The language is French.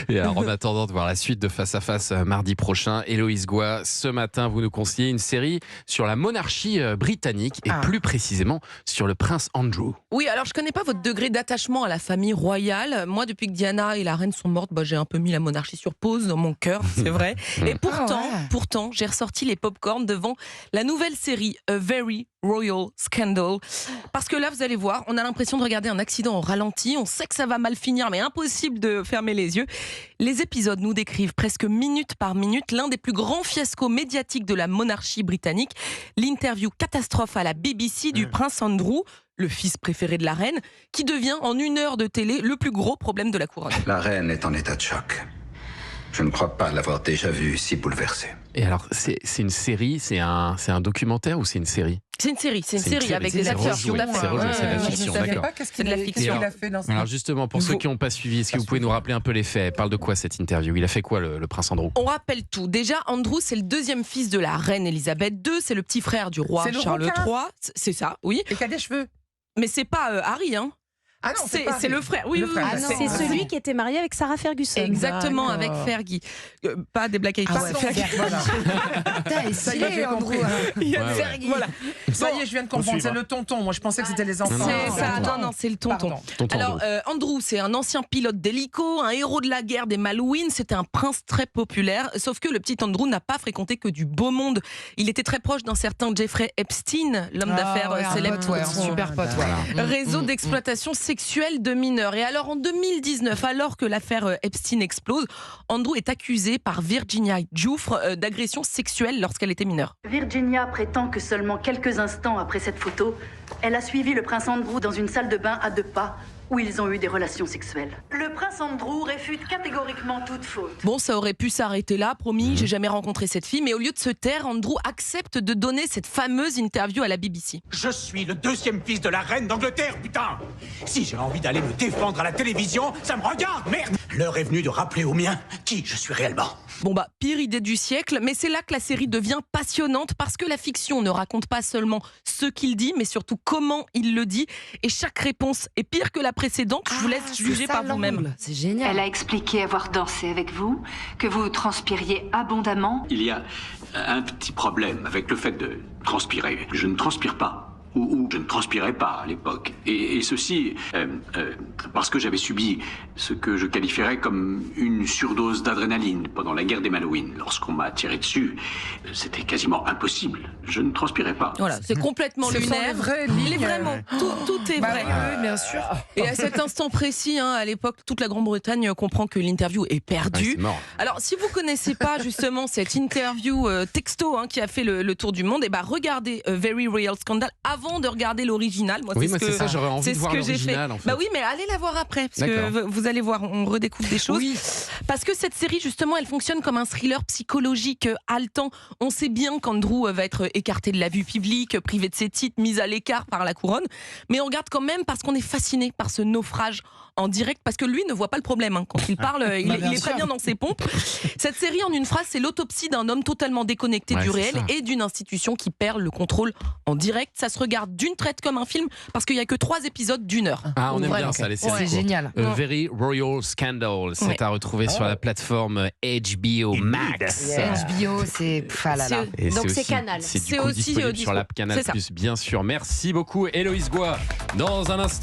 Et alors, en attendant de voir la suite de Face à Face mardi prochain, Héloïse Goua, ce matin, vous nous conseillez une série sur la monarchie britannique et plus précisément sur le prince Andrew. Oui, alors je connais pas votre degré d'attachement à la famille royale. Moi, depuis que Diana et la reine sont mortes, j'ai un peu mis la monarchie sur pause dans mon cœur, c'est vrai. Et pourtant, j'ai ressorti les pop-corn devant la nouvelle série A Very Royal Scandal. Parce que là, vous allez voir, on a l'impression de regarder un accident au ralenti. On sait que ça va mal finir, mais impossible de fermer les yeux. Les épisodes nous décrivent presque minute par minute l'un des plus grands fiascos médiatiques de la monarchie britannique. L'interview catastrophe à la BBC du prince Andrew, le fils préféré de la reine, qui devient en 1 heure de télé le plus gros problème de la couronne. La reine est en état de choc. Je ne crois pas l'avoir déjà vue si bouleversée. Et alors, c'est une série, c'est un documentaire ou c'est une série ? C'est une série avec des acteurs. C'est de la fiction, d'accord. C'est de la fiction. Alors justement, pour ceux qui n'ont pas suivi, est-ce que vous pouvez nous rappeler un peu les faits ? Elle parle de quoi cette interview ? Il a fait quoi le prince Andrew ? On rappelle tout. Déjà, Andrew, c'est le 2e fils de la reine Elisabeth II, c'est le petit frère du roi Charles III. C'est ça, oui. Et qui a des cheveux. Mais c'est pas Harry, hein. Ah non, c'est le frère. Oui, c'est celui qui était marié avec Sarah Ferguson. Exactement, avec Fergie. Pas des Black Eyed Peas, Fergie. Voilà. Ça y est, j'ai compris. Fergie. Voilà. Ça y est, je viens de comprendre. C'est le tonton. Moi, je pensais que c'était les enfants. C'est ça. Non, c'est le tonton. Alors, Andrew, c'est un ancien pilote d'hélico, un héros de la guerre des Malouines. C'était un prince très populaire. Sauf que le petit Andrew n'a pas fréquenté que du beau monde. Il était très proche d'un certain Jeffrey Epstein, l'homme d'affaires célèbre. Super pote. Réseau d'exploitation sexuelle de mineurs. Et alors en 2019, alors que l'affaire Epstein explose, Andrew est accusé par Virginia Giuffre d'agression sexuelle lorsqu'elle était mineure. Virginia prétend que seulement quelques instants après cette photo, elle a suivi le prince Andrew dans une salle de bain à 2 pas où ils ont eu des relations sexuelles. Le prince Andrew réfute catégoriquement toute faute. Bon, ça aurait pu s'arrêter là, promis, j'ai jamais rencontré cette fille, mais au lieu de se taire, Andrew accepte de donner cette fameuse interview à la BBC. Je suis le 2e fils de la reine d'Angleterre, putain! Si j'ai envie d'aller me défendre à la télévision, ça me regarde, merde! L'heure est venue de rappeler aux miens qui je suis réellement. Bon pire idée du siècle, mais c'est là que la série devient passionnante parce que la fiction ne raconte pas seulement ce qu'il dit, mais surtout comment il le dit. Et chaque réponse est pire que la précédente. Je vous laisse juger par vous-même. C'est génial. Elle a expliqué avoir dansé avec vous, que vous transpiriez abondamment. Il y a un petit problème avec le fait de transpirer. Je ne transpire pas. Ou je ne transpirais pas à l'époque. Et ceci parce que j'avais subi ce que je qualifierais comme une surdose d'adrénaline pendant la guerre des Malouines. Lorsqu'on m'a tiré dessus, c'était quasiment impossible. Je ne transpirais pas. Voilà, c'est complètement lunaire. Il est vraiment, tout est vrai. Oui, bien sûr. Et à cet instant précis, à l'époque, toute la Grande-Bretagne comprend que l'interview est perdue. C'est mort. Alors, si vous connaissez pas justement cette interview texto qui a fait le tour du monde, regardez Very Royal Scandal avant de regarder l'original. Moi, c'est ça, j'aurais envie de voir l'original. En fait. Oui, mais allez la voir après, parce que vous allez voir, on redécouvre des choses. Oui. Parce que cette série, justement, elle fonctionne comme un thriller psychologique haletant. On sait bien qu'Andrew va être écarté de la vue publique, privé de ses titres, mis à l'écart par la couronne. Mais on regarde quand même parce qu'on est fasciné par ce naufrage en direct, parce que lui ne voit pas le problème. Quand il parle, il est très bien dans ses pompes. Cette série, en une phrase, c'est l'autopsie d'un homme totalement déconnecté du réel et d'une institution qui perd le contrôle en direct. Ça se regarde d'une traite comme un film, parce qu'il n'y a que 3 épisodes d'1 heure. On aime bien ça, les séries. C'est génial. Very Royal Scandal, c'est à retrouver sur la plateforme HBO Max. HBO, c'est... Donc c'est Canal. C'est aussi disponible sur l'app Canal+, bien sûr. Merci beaucoup, Héloïse Goua. Dans un instant,